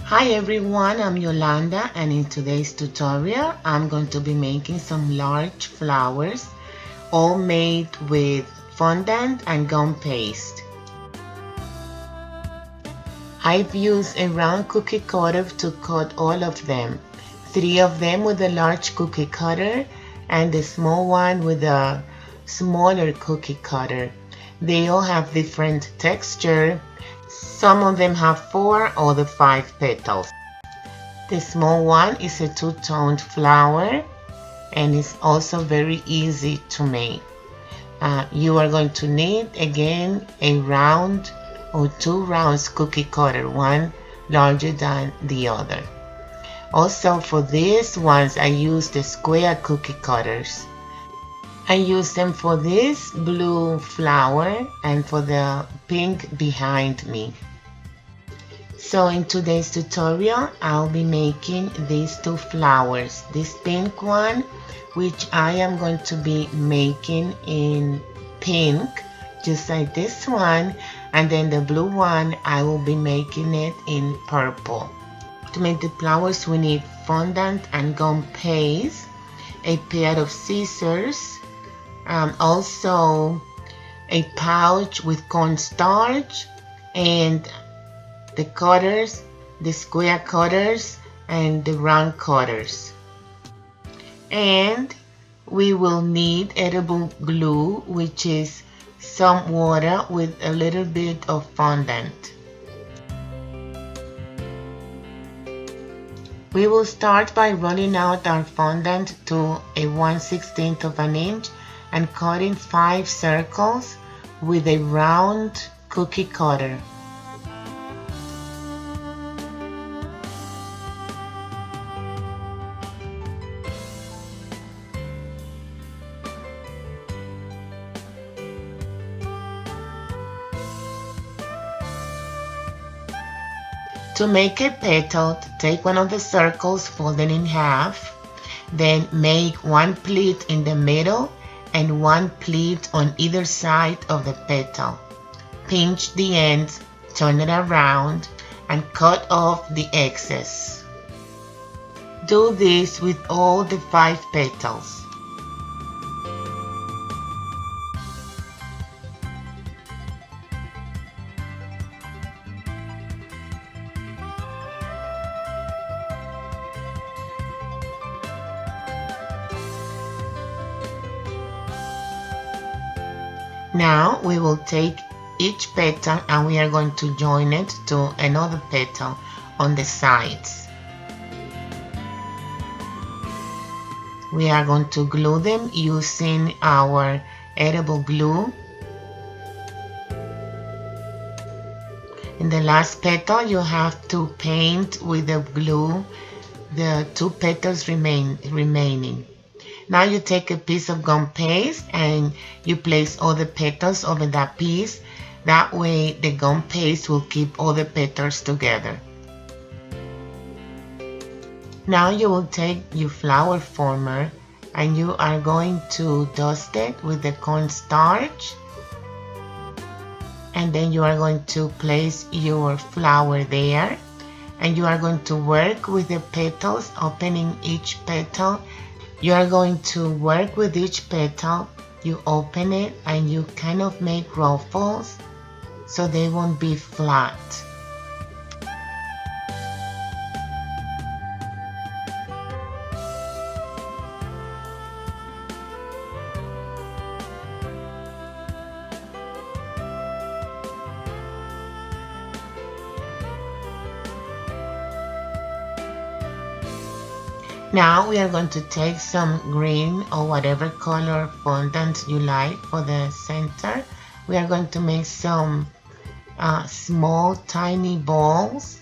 Hi everyone, I'm Yolanda, and in today's tutorial I'm going to be making some large flowers, all made with fondant and gum paste. I've used a round cookie cutter to cut all of them, 3 of them with a large cookie cutter and the small one with a smaller cookie cutter. They all have different texture. Some of them have 4 or the 5 petals. The small one is a two-toned flower and it's also very easy to make. You are going to need again a round or 2 rounds cookie cutter, one larger than the other. Also for these ones I use the square cookie cutters. I use them for this blue flower and for the pink behind me. So in today's tutorial, I'll be making these 2 flowers. This pink one, which I am going to be making in pink, just like this one. And then the blue one, I will be making it in purple. To make the flowers, we need fondant and gum paste, a pair of scissors, also a pouch with cornstarch, and the cutters, the square cutters and the round cutters. And we will need edible glue, which is some water with a little bit of fondant. We will start by rolling out our fondant to a 1/16 of an inch and cutting 5 circles with a round cookie cutter. To make a petal, take one of the circles, fold it in half, then make 1 pleat in the middle and 1 pleat on either side of the petal. Pinch the ends, turn it around, and cut off the excess. Do this with all the 5 petals. Now we will take each petal and we are going to join it to another petal on the sides. We are going to glue them using our edible glue. In the last petal you have to paint with the glue the 2 petals remaining. Now you take a piece of gum paste and you place all the petals over that piece. That way the gum paste will keep all the petals together. Now you will take your flower former and you are going to dust it with the cornstarch. And then you are going to place your flower there. And you are going to work with the petals, opening each petal. You are going to work with each petal. You open it and you kind of make ruffles so they won't be flat. Now we are going to take some green or whatever color fondant you like for the center. We are going to make some small tiny balls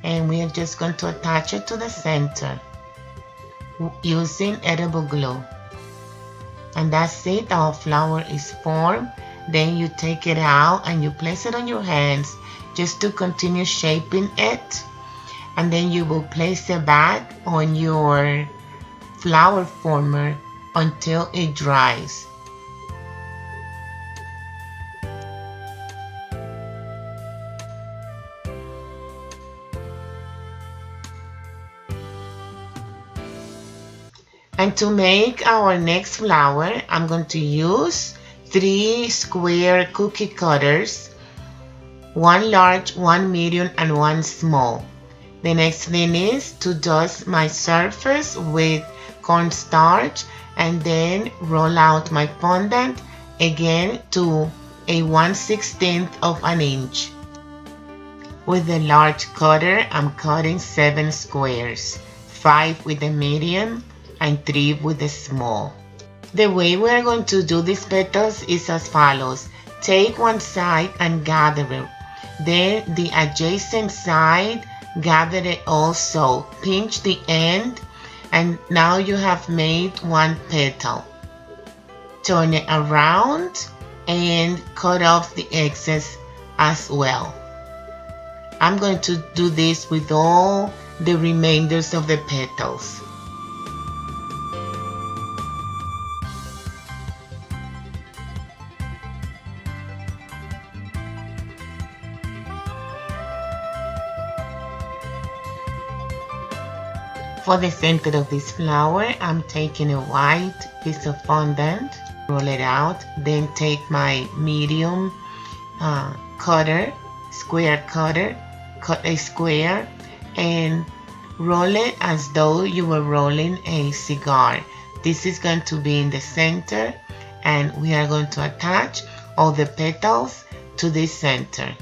and we are just going to attach it to the center using edible glue. And that's it, our flower is formed. Then you take it out and you place it on your hands just to continue shaping it. And then you will place the back on your flower former until it dries. And to make our next flower, I'm going to use 3 square cookie cutters, 1 large, 1 medium, and 1 small. The next thing is to dust my surface with cornstarch and then roll out my fondant again to a 1/16 of an inch. With the large cutter, I'm cutting 7 squares, 5 with the medium and 3 with the small. The way we are going to do these petals is as follows. Take one side and gather it. Then the adjacent side, gather it also. Pinch the end and now you have made one petal. Turn it around and cut off the excess as well. I'm going to do this with all the remainders of the petals. For the center of this flower, I'm taking a white piece of fondant, roll it out, then take my medium cutter, square cutter, cut a square and roll it as though you were rolling a cigar. This is going to be in the center and we are going to attach all the petals to this center.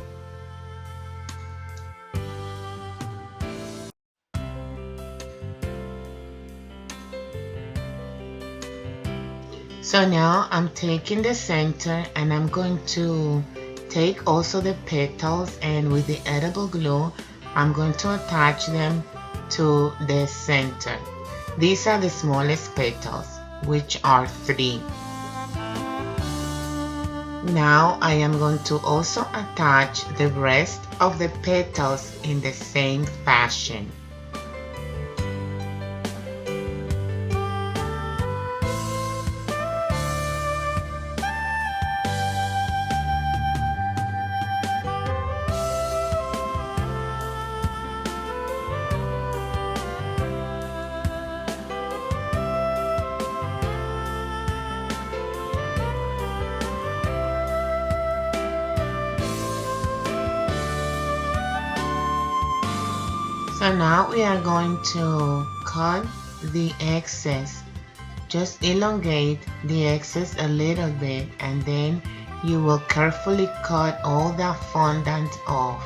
So now I'm taking the center and I'm going to take also the petals and with the edible glue I'm going to attach them to the center. These are the smallest petals, which are 3. Now I am going to also attach the rest of the petals in the same fashion. So now we are going to cut the excess. Just elongate the excess a little bit and then you will carefully cut all that fondant off.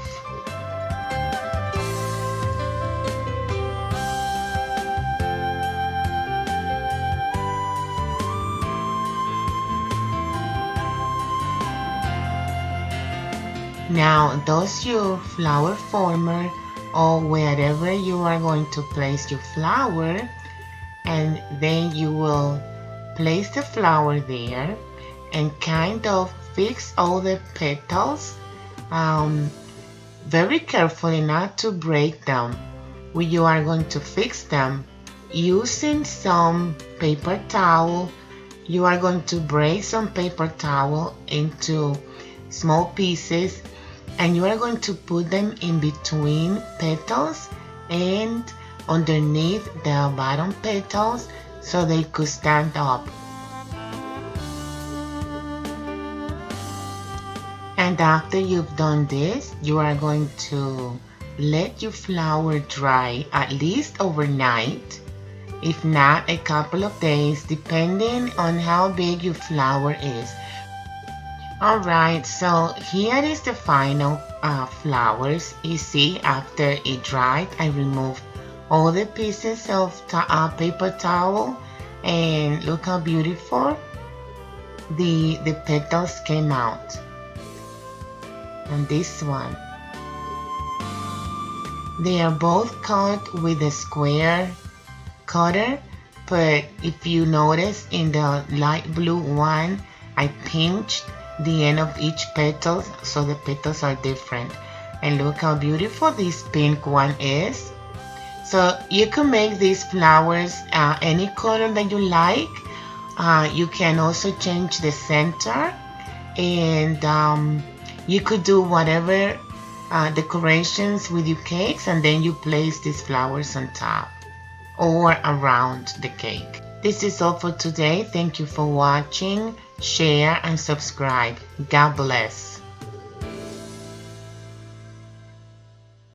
Now dust your flower former or wherever you are going to place your flower, and then you will place the flower there and kind of fix all the petals very carefully not to break them. You are going to fix them using some paper towel. You are going to break some paper towel into small pieces and you are going to put them in between petals and underneath the bottom petals so they could stand up. And after you've done this, you are going to let your flower dry at least overnight, if not a couple of days, depending on how big your flower is. Alright, so here is the final flowers. You see, after it dried, I removed all the pieces of paper towel and look how beautiful the petals came out. And this one. They are both cut with a square cutter, but if you notice in the light blue one, I pinched the end of each petal so the petals are different. And look how beautiful this pink one is. So you can make these flowers any color that you like. You can also change the center and you could do whatever decorations with your cakes and then you place these flowers on top or around the cake. This is all for today. Thank you for watching. Share and subscribe. God bless.